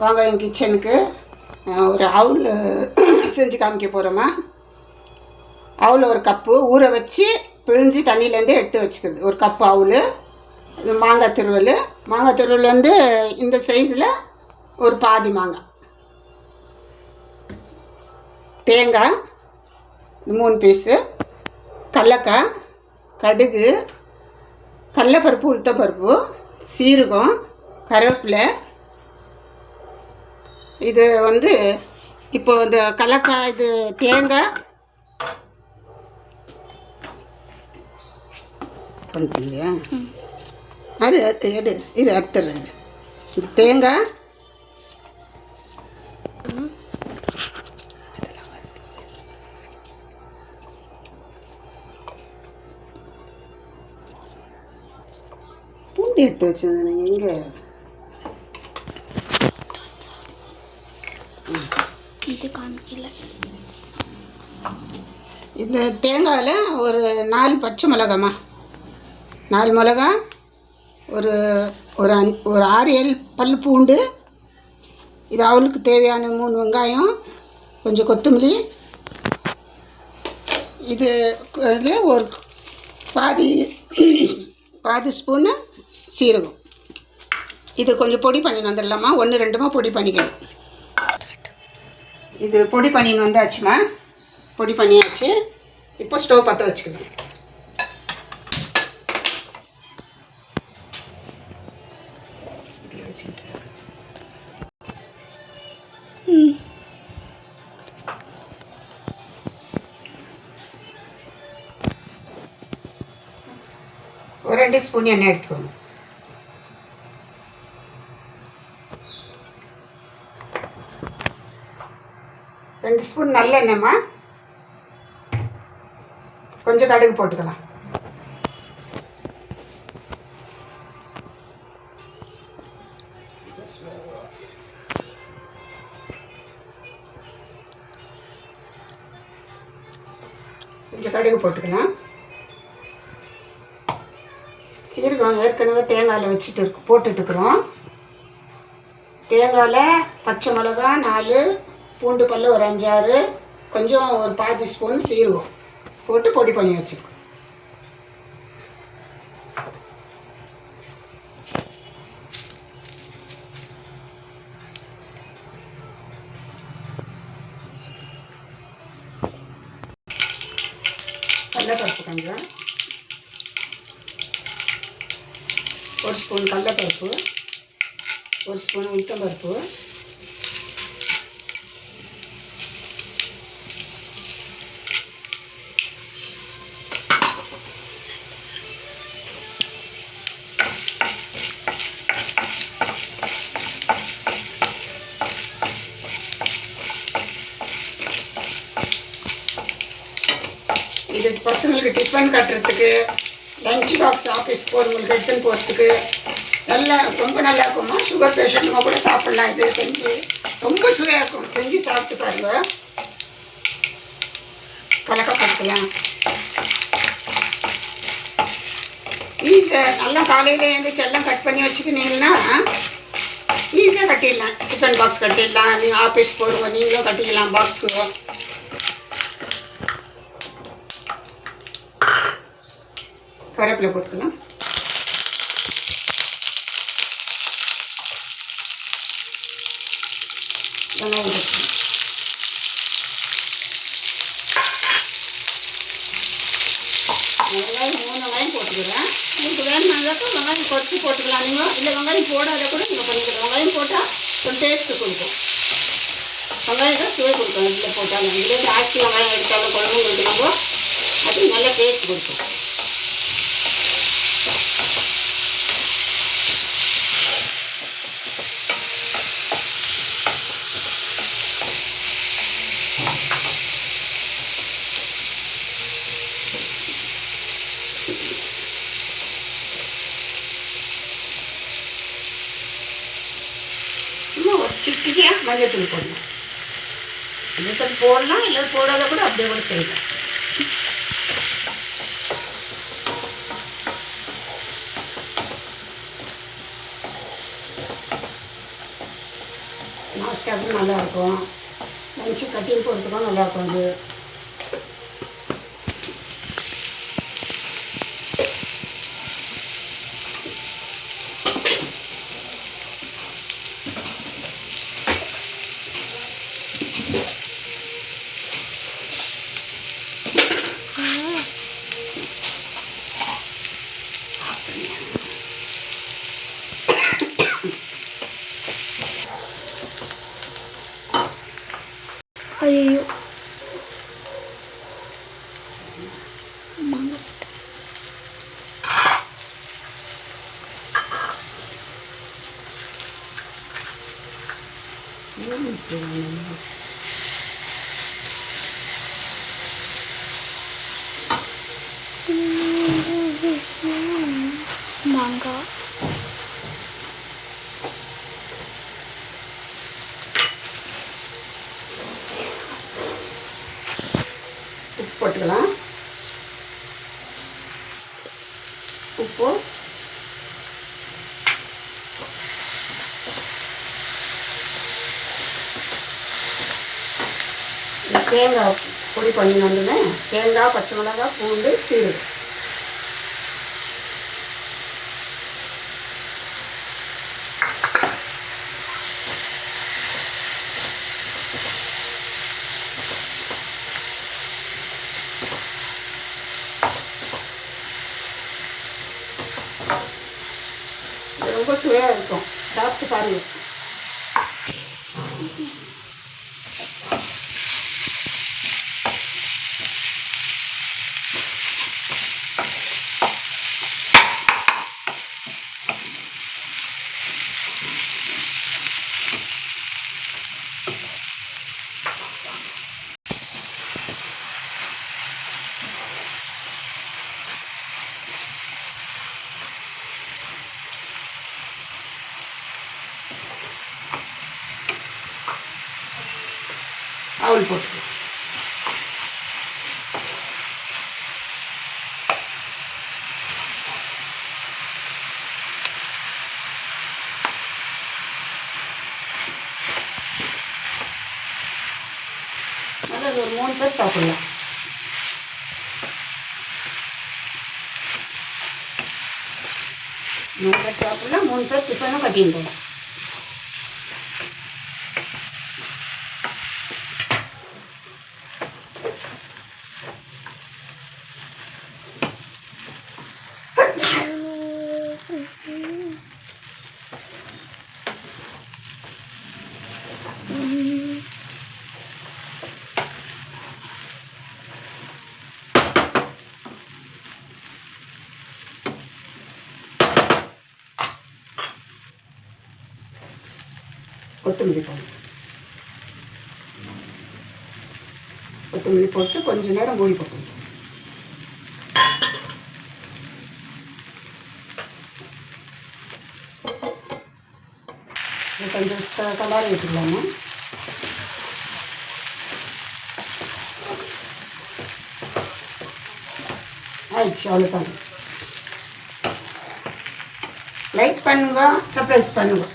வாங்க என் கிச்சனுக்கு. ஒரு அவுல் செஞ்சு காமிக்க போகிறோமா. அவுல் ஒரு கப்பு ஊற வச்சு பிழிஞ்சு தண்ணியிலேருந்து எடுத்து வச்சுக்கிறது. ஒரு கப்பு அவுல். இது மாங்காய் திருவல் வந்து இந்த சைஸில் ஒரு பாதி மாங்காய். தேங்காய் 3 பீஸு. கடலக்காய், கடுகு, கடலைப்பருப்பு, உளுத்தம்பருப்பு, சீரகம், கருவேப்பிலை. இது வந்து இப்போ இந்த கடலக்காய், இது தேங்காய் பண்ணுறீங்க. அது எடு இது அறுத்துறேன். இது தேங்காய், பூண்டு எடுத்து வச்சுருந்தேன். எங்கே இது காமிக்கல. இந்த தேங்காயில் ஒரு 4 பச்சை மிளகாம்மா, 4 மிளகா, ஒரு ஒரு 6-7 பல் பூண்டு. இது அவளுக்கு தேவையான 3 வெங்காயம், கொஞ்சம் கொத்தமல்லி. இது இதில் ஒரு பாதி ஸ்பூனு சீரகம். இது கொஞ்சம் பொடி பண்ணின்னு வந்துடலாமா. 1-2 பொடி பண்ணிக்கணும். இது பொடி பண்ணின்னு வந்தாச்சுமா. பொடி பண்ணியாச்சு. இப்போ ஸ்டவ் பற்ற வச்சுக்கணும். இதில் வச்சுக்கிட்டு ஒரு 2 ஸ்பூன் எண்ணெய் எடுத்துக்கோங்க. ரெண்டு ஸ்பூன் நல்லெண்ணெய்மா. கொஞ்சம் கடுகு போட்டுக்கலாம். கொஞ்சம் கடுகு போட்டுக்கலாம். சீரகம் ஏற்கனவே தேங்காயில் போட்டுட்டுருக்குறோம். தேங்காயில் பச்சை மிளகா 4, பூண்டு பல் ஒரு 5-6, கொஞ்சம் ஒரு பாதி ஸ்பூன் சீரகம் போட்டு பொடி பண்ணி வச்சுருக்கோம். கடலைப்பருப்பு கொஞ்சம், 1 ஸ்பூன் கடலைப்பருப்பு, 1 ஸ்பூன் உளுத்தம்பருப்பு, இது பசங்களுக்கு டிஃபன் கட்டுறதுக்கு, லஞ்ச் பாக்ஸ் ஆஃபீஸ் போகிறவங்களுக்கு எடுத்துன்னு போகிறதுக்கு ரொம்ப நல்லா இருக்குமா. சுகர் பேஷண்ட்டுங்க கூட சாப்பிட்லாம். இது செஞ்சு ரொம்ப சுவையாக இருக்கும். செஞ்சு சாப்பிட்டு பாருங்கள். கலக்கப்படுத்தலாம். ஈஸியாக நல்லா காலையில் எழுந்திரிச்சு எல்லாம் கட் பண்ணி வச்சுக்கினீங்கன்னா ஈஸியாக கட்டிடலாம். டிஃபன் பாக்ஸ் கட்டிடலாம். நீங்கள் ஆஃபீஸ் போகிறவங்க நீங்களும் கட்டிக்கலாம் பாக்ஸுங்க. கருவேப்பிலை போட்டுக்கலாம். வெங்காயம் போட்டுக்கலாம். வெங்காயம் 3 வெங்காயம் போட்டுக்கிறேன். உங்களுக்கு வேணுமானாக்கா வெங்காயம் குறைச்சி போட்டுக்கலாம். நீங்கள் இல்லை வெங்காயம் போடாத கூட நீங்கள் பண்ணிக்கலாம். வெங்காயம் போட்டால் கொஞ்சம் டேஸ்ட்டு கொடுக்கும். வெங்காயம் தான் சுவை கொடுக்கும். இதில் போட்டாலும் இதில் ஜாஸ்தி வெங்காயம் எடுத்தாலும் குழம்புங்களுக்கு நம்ம அது நல்ல டேஸ்ட் கொடுக்கும். இன்னும் ஒரு சிட்டியாக மஞ்சத்தூள் போடணும். மஞ்சத்தூள் போடலாம், இல்லை போடாத கூட அப்படியே கூட செய்யலாம். ஃபஸ்ட் ஸ்டாப்பும் நல்லாயிருக்கும். லஞ்சு கட்டிங் போடுறதுக்கும் நல்லாயிருக்கும் அது. ஐயோ மாங்காய் மாங்காய் உப்பு போட்டுக்கலாம். உப்பு, தேங்காய் பொடி பண்ணி வந்துடுவேன். தேங்காய், பச்சை மிளகாய், பூண்டு, சீரகம். இது ரொம்ப சுவையாக இருக்கும். சாப்பிட்டு பாருங்கள். அவல் போட்டு அது ஒரு 3 பேர் சாப்பிடலாம். மூணு பேர் சாப்பிடலாம். 3 பேர் டிஃபனும் கட்டின்னு போகலாம். கொத்தமல்லி போடணும். கொத்தமல்லி போட்டு கொஞ்சம் நேரம் மூடி போட்டணும். கொஞ்சம் கலர் விட்டுக்கலாமா. ஆயிடுச்சு, அவ்வளோதான். லைக் பண்ணுங்க, சர்ப்ரைஸ் பண்ணுங்க.